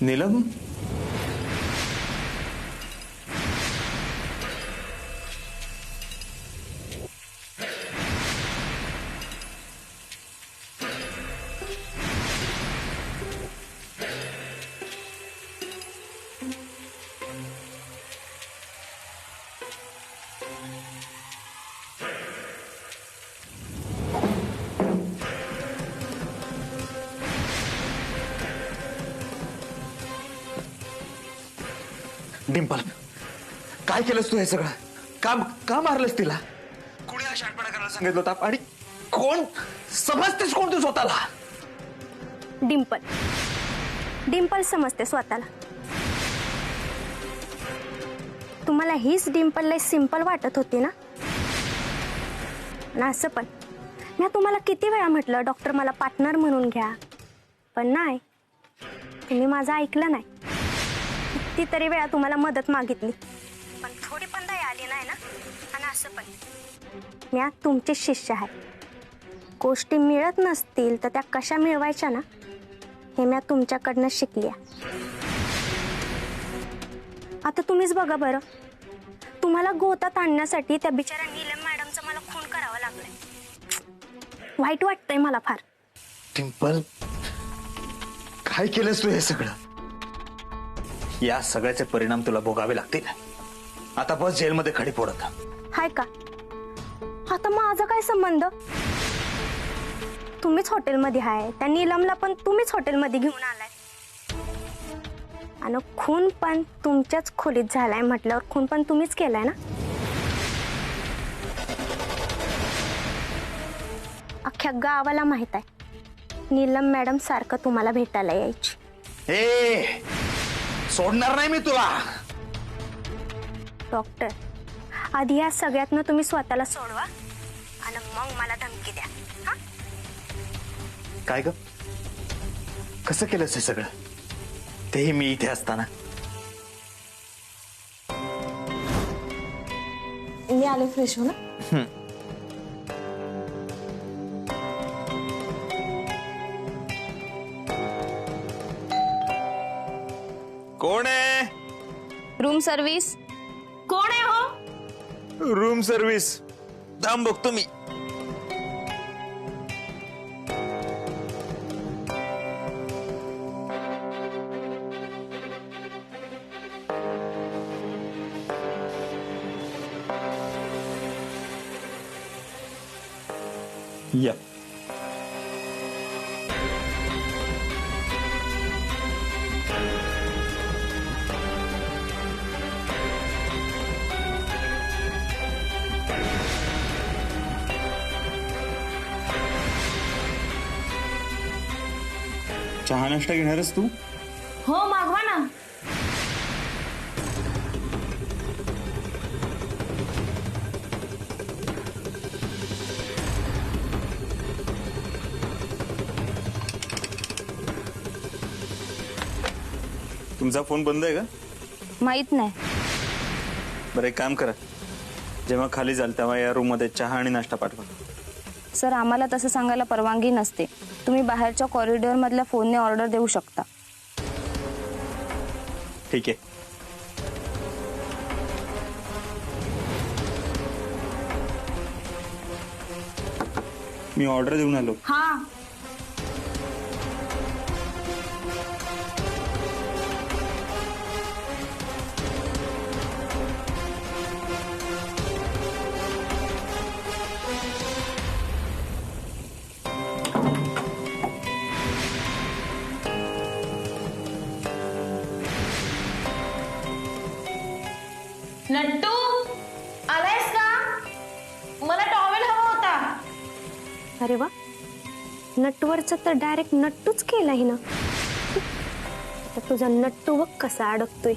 नीलम, डिंपल, काय केलंस तू हे सगळं? का मारलंस तिला? कोणी हा शाटपणा करायला सांगितलं होता? आणि कोण समजतेस कोण तू स्वतःला? डिंपल समजते स्वतःला. तुम्हाला हीच डिंपल लय सिंपल वाटत होती ना? आणि असं पण मी तुम्हाला किती वेळा म्हटलं डॉक्टर मला पार्टनर म्हणून घ्या, पण नाही, तुम्ही माझं ऐकलं नाही. कितीतरी वेळा तुम्हाला मदत मागितली, पण थोडी पण दया आली नाही ना. आणि असं पण मी तुमचे शिष्य आहे. गोष्टी मिळत नसतील तर त्या कशा मिळवायच्या ना, हे मी तुमच्याकडनं शिकली. आता तुम्हीच बघा बरं, तुम्हाला गोतात आणण्यासाठी त्या बिचाऱ्या नीलम मॅडमचं मला खून करावा लागलाय. वाईट वाटतंय मला फार. डिंपल, काय केलंस तू हे सगळं? या सगळ्याचे परिणाम तुला भोगावे लागतील. आता बस जेलमध्ये खडी फोडत. हाय का? आता माझा काय संबंध? तुम्हीच हॉटेलमध्ये आहे, त्या नीलमला पण तुम्हीच हॉटेलमध्ये घेऊन आलाय. आणि खून पण तुमच्याच खोलीत झालाय म्हटल्यावर खून पण तुम्हीच केलाय ना. अख्ख्या गावाला माहित आहे नीलम मॅडम सारखं तुम्हाला भेटायला यायची. ए, सोडणार नाही मी तुला. डॉक्टर, आधी या सगळ्यातनं तुम्ही स्वतःला सोडवा आणि मग मला धमकी द्या. हा? काय ग, कसं केलंस हे सगळं? तेही मी इथे असताना. मी आले फ्रेश हो ना. कोण आहे? Room service. कोण आहे हो? Room service. थांब बघतो मी. या. चहा नाश्ता घेणारच तू? हो, मागवा ना. तुमचा फोन बंद आहे का? माहित नाही. बरं, एक काम करा, जेव्हा खाली जाल तेव्हा या रूम मध्ये चहा आणि नाश्ता पाठवा. सर, आम्हाला तसं सांगायला परवानगी नसते. तुम्ही बाहेरच्या कॉरिडॉर मधल्या फोनने ऑर्डर देऊ शकता. ठीक आहे. मी ऑर्डर देऊन आलो. हा. नट्टू, आलायस का? मला टॉवेल हवा होता. अरे वा, नटवरचं तर डायरेक्ट नट्टूच केला हिनं. तुझा नट्टू बघ कसा अडकतोय.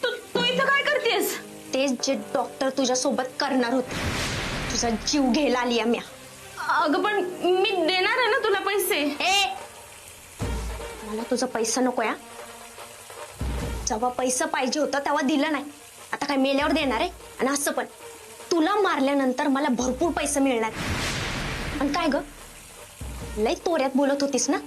तू इथं काय करतेस? तेच जे डॉक्टर तुझ्या सोबत करणार होते. तुझा जीव घ्यायला आली आम्ही. अगं पण मी देणार आहे ना तुला पैसे. मला तुझा पैसा नको या. जेव्हा पैसा पाहिजे होता तेव्हा दिलं नाही, आता काय मेल्यावर देणार आहे? आणि असं पण तुला मारल्यानंतर मला भरपूर पैसे मिळणार. आणि काय ग, लय तोऱ्यात बोलत होतीस ना?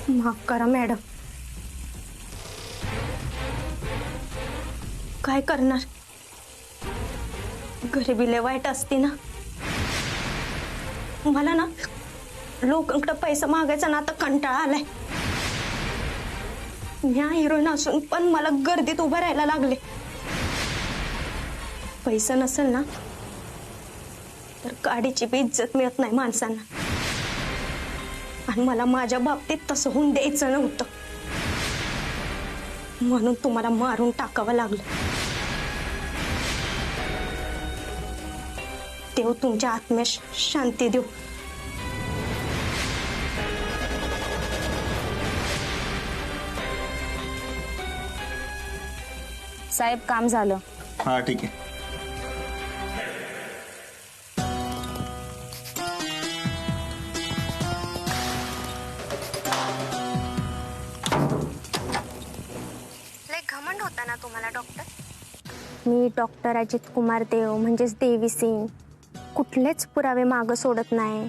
माफ करा मॅडम, काय करणार, गरिबी लय वाईट असते ना. मला ना लोकांकडे पैसा मागायचा ना आता कंटाळा आलाय. मी हिरोईन असून पण मला गर्दीत उभं राहायला लागले. पैसा नसेल ना तर गाडीची बी इज्जत मिळत नाही माणसांना. आणि मला माझ्या बाबतीत तसं होऊन द्यायचं नव्हतं, म्हणून तुम्हाला मारून टाकावं लागलं. देव तुमच्या आत्म्यास शांती देऊ. साहेब, काम झालं. हा ठीक आहे. घमंड होता ना तुम्हाला डॉक्टर. मी डॉक्टर अजित कुमार देव म्हणजेच देवी सिंग कुठलेच पुरावे मागं सोडत नाही,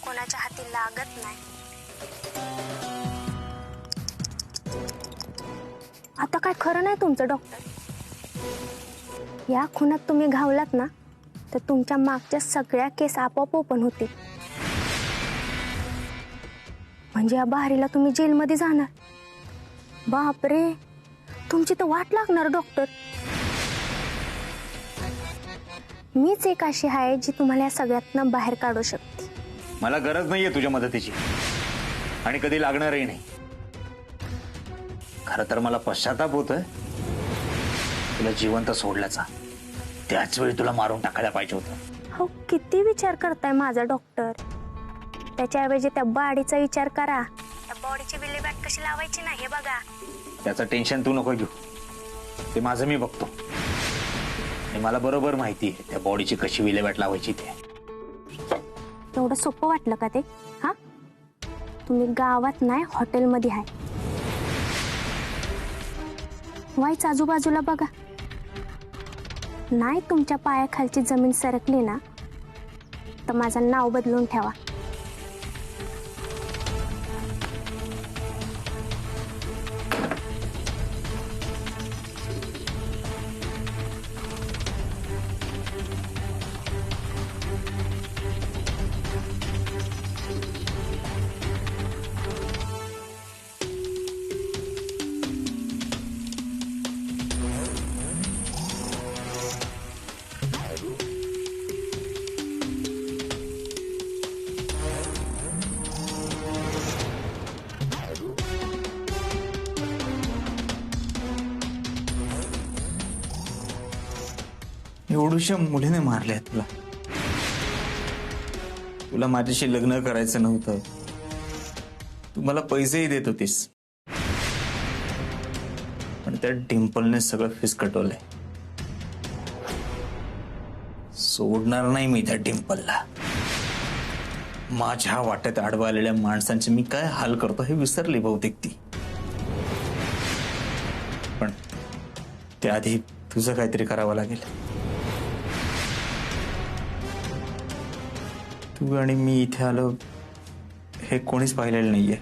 कोणाच्या हाती लागत नाही. आता काय खरं नाही तुमचं डॉक्टर. या खुनात तुम्ही घावलात ना तर तुमच्या मागच्या सगळ्या केस आपोआप ओपन होतील. म्हणजे या बहारीला तुम्ही जेलमध्ये जाणार. बापरे, तुमची तर वाट लागणार डॉक्टर. मीच एक अशी आहे जी तुम्हाला या सगळ्यातनं बाहेर काढू शकते. मला गरज नाहीये तुझ्या मदतीची आणि कधी लागणारही नाही. खरं तर मला पश्चाताप होतोय तुला जिवंत सोडल्याचा. त्याच वेळी तुला मारून टाकायला पाहिजे होतं. हो, किती विचार करताय माझा डॉक्टर. त्याच्याऐवजी त्या बाडीचा विचार करा. त्या बॉडीची विल्हेवाट कशी लावायची नाही हे बघा. त्याचं टेन्शन तू नको घेऊ, ते माझं मी बघतो. आणि मला बरोबर माहिती आहे त्या बॉडीची कशी विल्हेवाट लावायची ते. एवढं सोपं वाटलं का ते? हा, तुम्ही गावात नाही हॉटेलमध्ये आहे. वाईच आजूबाजूला बघा. नाही तुमच्या पायाखालची जमीन सरकली ना तर माझं नाव बदलून ठेवा. एवढूशा मुलीने मारल्या तुला. तुला माझ्याशी लग्न करायचं नव्हतं. तू मला पैसेही देत होतीस, पण त्या डिंपलने सगळं फिसकटवलंय. सोडणार नाही मी त्या डिंपलला. माझ्या वाट्यात आडवा आलेल्या माणसांचे मी काय हाल करतो हे विसरली बहुतेक ती. पण त्याआधी तुझं काहीतरी करावं लागेल. तू आणि मी इथे आलो हे कोणीच पाहिलेलं नाहीये.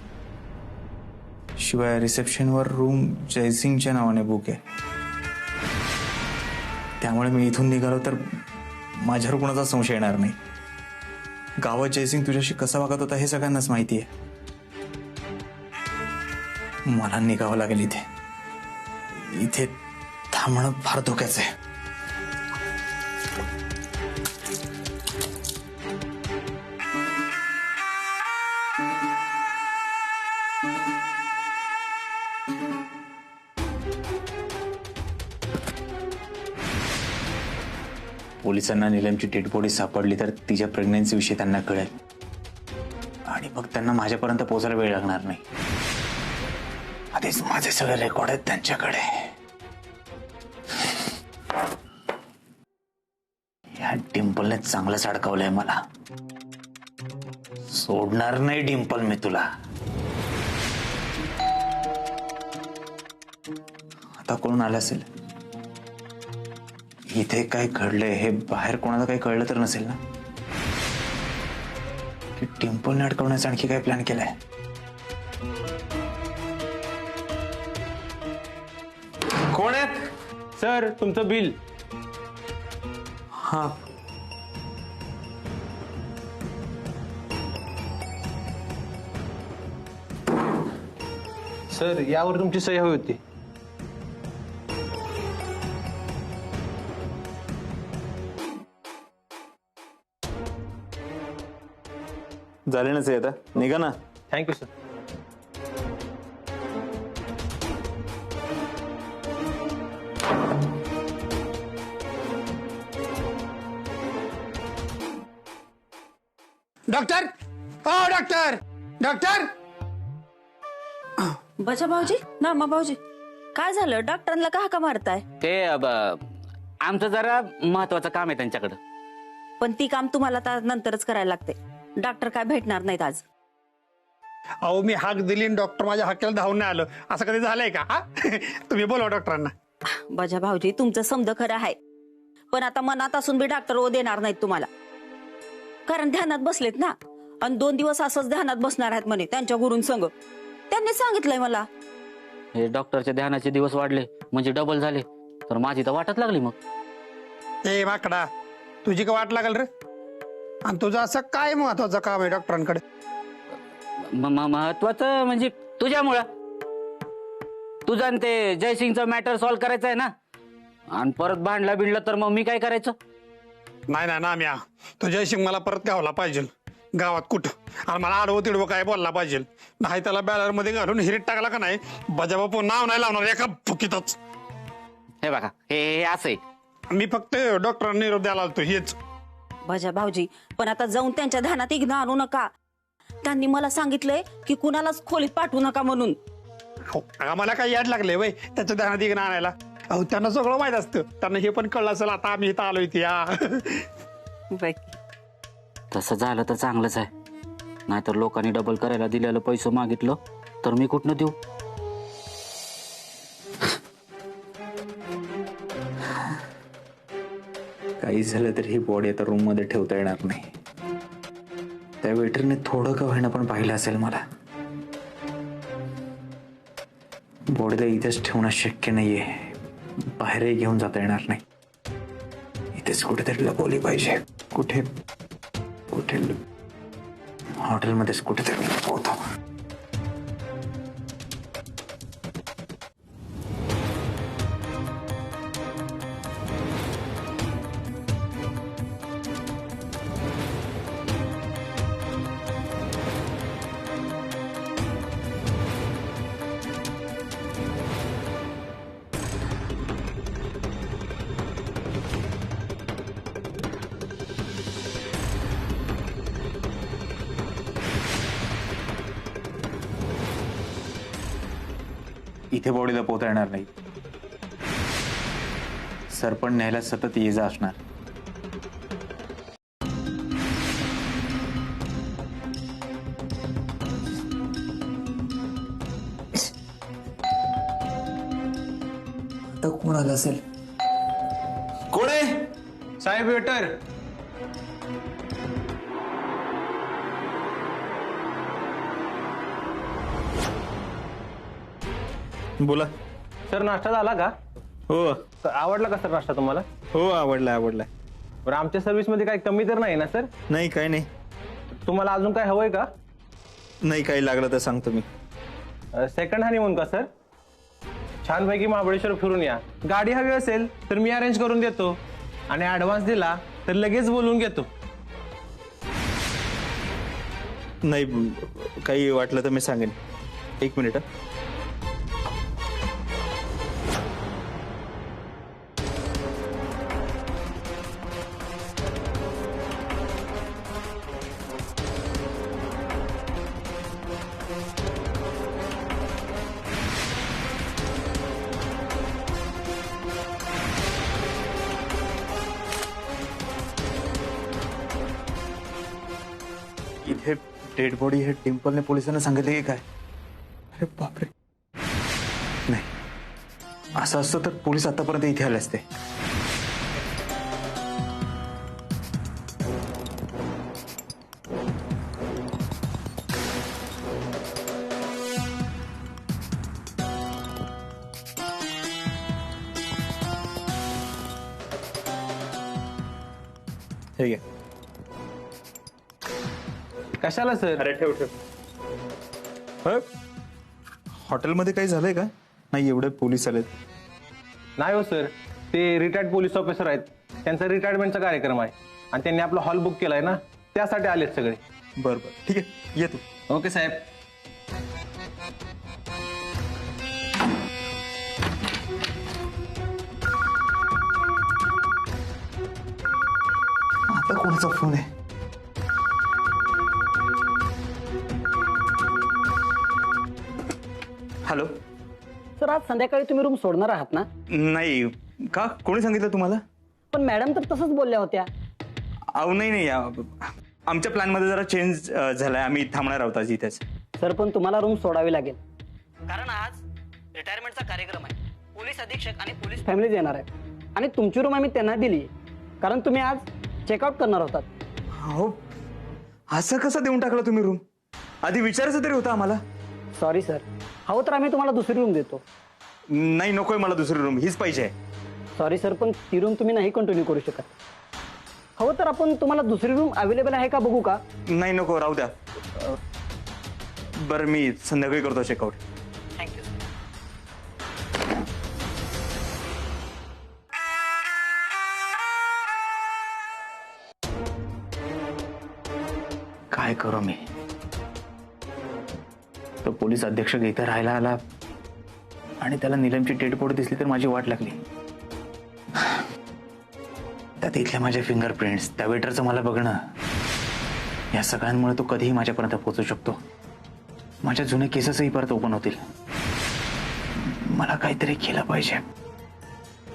शिवाय रिसेप्शनवर रूम जयसिंगच्या नावाने बुक आहे. त्यामुळे मी इथून निघालो तर माझ्यावर कोणाचा संशय येणार नाही. गावात जयसिंग तुझ्याशी कसा वागत होता हे सगळ्यांनाच माहिती आहे. मला निघावं लागेल इथे. इथे थांबणं फार धोक्याचं आहे. पोलिसांना नीलमची डेड बॉडी सापडली तर तिच्या प्रेग्नन्सी विषयी त्यांना कळेल आणि मग त्यांना माझ्यापर्यंत पोहोचायला वेळ लागणार नाही. आधीच माझे सगळे रेकॉर्ड आहेत त्यांच्याकडे. या डिंपलने चांगलंच अडकवलंय मला. सोडणार नाही डिंपल मी तुला. आता कोण आलं असेल? इथे काय घडलंय हे बाहेर कोणाला काही कळलं तर नसेल ना? की डिंपलने अडकवण्याचा आणखी काय प्लॅन केलाय? कोण आहेत सर? तुमचं बिल. हा, सर यावर तुमची सही हवी होती. झाले नसे आता निघा ना. Thank you sir. डॉक्टर, ओ डॉक्टर, डॉक्टर. बचा भाऊजी, नामा भाऊजी, काय झालं? डॉक्टरांना का हाका मारताय? ते आमचं जरा महत्वाचं काम आहे त्यांच्याकडं. पण ती काम तुम्हाला आता नंतरच करायला लागते. डॉक्टर काय भेटणार नाहीत आज. अहो मी हाक दिली आणि डॉक्टर माझ्या हाकेला धावून नाही आलं, असं कधी झालंय का? हा? तुम्ही बोलवा डॉक्टरांना. बजा भाऊजी, तुमचं समज खरं आहे, पण आता मनात असून बी डॉक्टर ओ देणार नाहीत तुम्हाला. कारण ध्यानात बसलेत ना, आणि 2 दिवस असंच ध्यानात बसणार आहेत म्हणे त्यांच्या गुरून संग. त्यांनी सांगितलंय मला. हे डॉक्टरच्या ध्यानाचे दिवस वाढले म्हणजे डबल झाले, तर माझी तर वाटत लागली. मग ए माकडा, तुझी का वाट लागल रे? आणि तुझं असं काय महत्वाचं काम आहे डॉक्टरांकडे? महत्वाचं म्हणजे तुझ्यामुळं. तुझं आणि ते जयसिंगचं मॅटर सॉल्व्ह करायचं आहे ना, आणि परत भांडला बिंडला तर मग मी काय करायचं? नाही ना नाम्या, तो जयसिंग मला परत गावला पाहिजे गावात कुठं, आणि मला आडवं तिडवं काय बोलला पाहिजे. नाही त्याला बॅलर मध्ये घालून हिरीत टाकला का नाही, बजाबापू नाव नाही लावणार एका फुकीतच. हे बघा, हे असं आहे. मी फक्त डॉक्टरांना निरोप द्यायला आलतो हेच. बजा भाऊजी, पण आता जाऊन त्यांच्या ध्यानात इग्न आणू नका. त्यांनी मला सांगितलंय की कुणालाच खोलीत पाठवू नका म्हणून. आम्हाला काय याड लागले वय त्याच्या ध्यानात इग्न आणायला? अहो त्यांना सगळं माहित असतं, त्यांना हे पण कळलं असेल आता आम्ही इथं आलो इथे. या तसं झालं तर चांगलंच आहे, नाहीतर लोकांनी डबल करायला दिलेलं पैसे मागितलं तर मी कुठनं देऊ? काही झालं तर ही बॉडी आता रूम मध्ये ठेवता येणार नाही. त्या वेटरने थोडं का व्हायना पण पाहिलं असेल मला. बॉडीला इथेच ठेवणं शक्य नाहीये, बाहेरही घेऊन जाता येणार नाही. इथेच कुठेतरी लपवली पाहिजे. कुठे कुठे? हॉटेलमध्येच कुठेतरी लपवतो. इथे बॉडीला पोहता येणार नाही. सरपण न्यायला सतत ये जा असणार. आता कोण आलं असेल? कोण आहे? साहेब वेटर. बोला. सर नाश्ता झाला का? हो आवडला का सर नाश्ता तुम्हाला? हो, आवडलाय आवडलाय. बरं, आमच्या सर्व्हिस मध्ये काही कमी तर नाही ना सर? नाही काय नाही. तुम्हाला अजून काय हवंय का? नाही, काही लागलं तर सांगतो मी. सेकंड हनीमून का सर? छानपैकी महाबळेश्वर फिरून या. गाडी हवी असेल तर मी अरेंज करून देतो आणि ऍडव्हान्स दिला तर लगेच बोलून घेतो. नाही, काही वाटलं तर मी सांगेन. एक मिनिट. इथे डेड बॉडी हे डिम्पलने पोलिसांना सांगितले की काय? अरे बापरे. नाही, असं असतं तर पोलीस आतापर्यंत इथे आले असते. ठीक आहे. कशाला सर? अरे ठेव ठेव. हॉटेलमध्ये काही झालंय का? नाही, एवढे पोलीस आलेत. नाही हो सर, ते रिटायर्ड पोलीस ऑफिसर आहेत, त्यांचा रिटायरमेंटचा कार्यक्रम आहे आणि त्यांनी आपला हॉल बुक केलाय ना, त्यासाठी आलेत सगळे. बरं बरं, ठीक आहे, ये तू. ओके साहेब. आता कोणाचा फोन आहे? हॅलो. सर, आज संध्याकाळी तुम्ही रूम सोडणार आहात ना? नाही. का? कोणी सांगितलं तुम्हाला? पण मॅडम तर तसंच बोलल्या होत्या. अहो नाही, आमच्या प्लॅनमध्ये जरा चेंज झालाय. आम्ही थांबणार आहोत आज इथेच. सर, पण तुम्हाला रूम सोडावी लागेल, कारण आज रिटायरमेंटचा कार्यक्रम आहे. पोलीस अधीक्षक आणि पोलीस फॅमिली येणार आहे आणि तुमची रूम आम्ही त्यांना दिली कारण तुम्ही आज चेकआउट करणार होतात. हो, असं कसं देऊन टाकलं तुम्ही रूम? आधी विचारायचं तरी होतं आम्हाला. सॉरी सर, हवं तर आम्ही तुम्हाला दुसरी रूम देतो. नाही, नकोय मला दुसरी रूम, हीच पाहिजे. सॉरी सर, पण ती रूम तुम्ही नाही कंटिन्यू करू शकत. हवं तर आपण तुम्हाला दुसरी रूम अवेलेबल आहे का बघू का? नाही, नको, राहू द्या. बरं, मी संध्याकाळी करतो चेकआउट. थँक्यू. काय करू मी? तो पोलीस अधीक्षक इथं राहायला आला आणि त्याला नीलमची डेड बॉडी दिसली तर माझी वाट लागली. त्यात इथल्या माझ्या फिंगरप्रिंट्स, त्या वेटरचं मला बघणं, या सगळ्यांमुळे तो कधीही माझ्यापर्यंत पोहोचू शकतो. माझ्या जुने केसेसही परत ओपन होतील. मला काहीतरी केलं पाहिजे.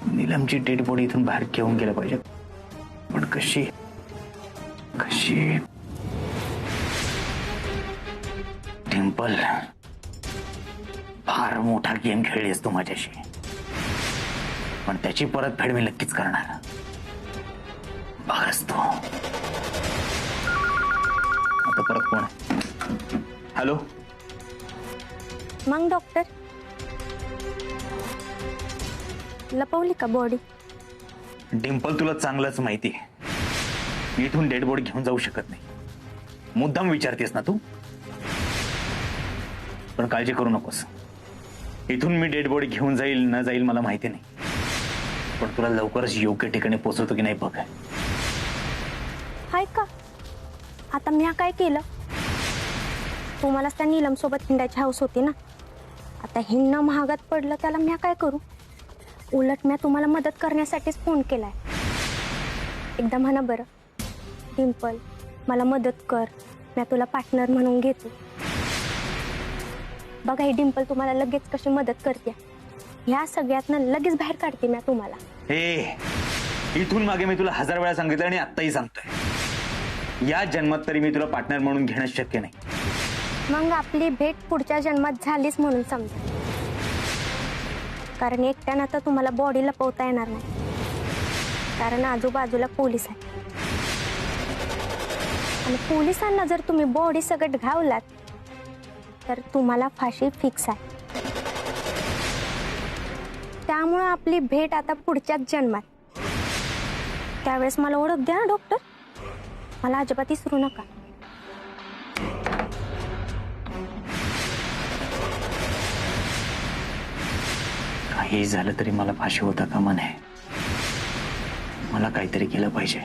नीलमची डेड बॉडी इथून बाहेर घेऊन गेलं पाहिजे. पण कशी? डिम्पल, फार मोठा गेम खेळलीस तू माझ्याशी, पण त्याची परतफेड मी नक्कीच करणार. बघच तू. आता परत कोण? हॅलो. मग डॉक्टर, लपवली का बॉडी? डिम्पल, तुला चांगलंच माहिती आहे मी इथून डेड बॉडी घेऊन जाऊ शकत नाही. मुद्दाम विचारतेस ना तू? पण काळजी करू नकोस. इथून मी डेड बॉडी घेऊन जाईल न जाईल मला माहिती नाही, पण तुला लवकरच योग्य ठिकाणी पोहोचवतो की नाही बघ. हाय का? आता मी काय केलं? तुम्हालाच त्या नीलम सोबत हिंडायची हाऊस होती ना. आता हिंडणं महागात पडलं, त्याला मी काय करू? उलट मी तुम्हाला मदत करण्यासाठीच फोन केलाय. एकदा म्हणा बरं, डिम्पल मला मदत कर, मी तुला पार्टनर म्हणून घेतो. बघा ही डिम्पल तुम्हाला लगेच कशी मदत करते. ह्या सगळ्यातनं लगेच बाहेर काढते मी तुम्हाला. इथून मागे मी तुला 1000 वेळा सांगितलं आणि आत्ताही सांगतोय, या जन्मात तरी मी तुला पार्टनर म्हणून घेणं शक्य नाही. मग आपली भेट पुढच्या जन्मात झालीच म्हणून समजा, कारण एकट्यानं तर तुम्हाला बॉडी लपवता येणार नाही, कारण आजूबाजूला पोलीस आहे. आणि पोलिसांना जर तुम्ही बॉडी सगट घावलात तर तुम्हाला फाशी फिक्स आहे. त्यामुळे आपली भेट आता पुढच्याच जन्मात. त्यावेळेस मला ओळख द्या डॉक्टर, मला अजिबात विसरू नका. काही झालं तरी मला फाशी होता कामा नये. मला काहीतरी केलं पाहिजे.